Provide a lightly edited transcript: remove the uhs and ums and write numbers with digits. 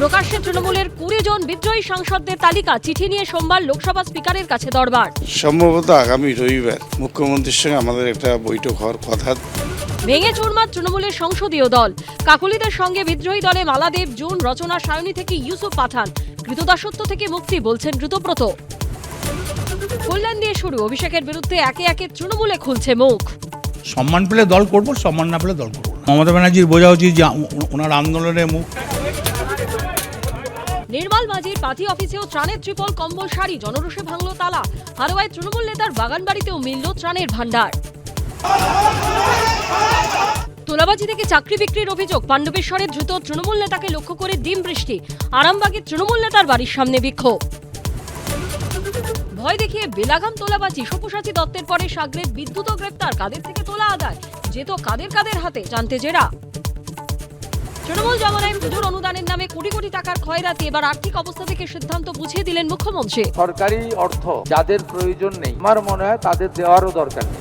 প্রকাশ্যে তৃণমূলের 20 জন বিদ্রোহী সাংসদদের তালিকা চিঠি নিয়ে সোমবার লোকসভা স্পিকারের কাছে দরবার। সম্ভবত আগামী রবিবার মুখ্যমন্ত্রীর সঙ্গে আমাদের একটা বৈঠক হওয়ার কথা। ভেঙে চুরমার তৃণমূলের সংসদীয় দল, কাকলিদের সঙ্গে বিদ্রোহী দলে মালাদেব, জুন, রচনা, সায়নী থেকে ইউসুফ পাঠান। কৃতদাসত্ব থেকে মুক্তি বলছেন ঋতব্রত। কল্যাণ দিয়ে শুরু, অভিষেকের বিরুদ্ধে একে একে তৃণমূলে খুলছে মুখ। সম্মান পেলে দল করব, সম্মান না পেলে দল করব না। মমতা ব্যানার্জির বোঝা উচিত যে ওনার আন্দোলনের মুখ। নির্মল মাঝির পার্টি অফিসেও ত্রাণের ত্রিপল, কম্বল, শাড়ি, জনরোষে ভাঙল তালা। হারোয়ায় তৃণমূল নেতার বাগান বাড়িতেও মিলল ত্রাণের ভান্ডার। তোলাবাজি থেকে চাকরি বিক্রির অভিযোগ, পাণ্ডবেশ্বরে ধৃত তৃণমূল নেতাকে লক্ষ্য করে ডিম বৃষ্টি। আরামবাগে তৃণমূল নেতার বাড়ির সামনে বিক্ষোভ। ভয় দেখিয়ে বেলাগাম তোলাবাজি, সব্যসাচী দত্তের পরে সাগরের বিদ্যুৎ গ্রেপ্তার। কাদের থেকে তোলা আদায়, যেত কাদের হাতে, জানতে জেরা। তৃণমূল জমানায় পুজোর অনুদানের নামে কোটি কোটি টাকার খয়রাতি, এবার আর্থিক অবস্থা থেকে সিদ্ধান্ত বুঝিয়ে দিলেন মুখ্যমন্ত্রী। সরকারি অর্থ যাদের প্রয়োজন নেই, আমার মনে হয় তাদের দেওয়ারও দরকার নেই।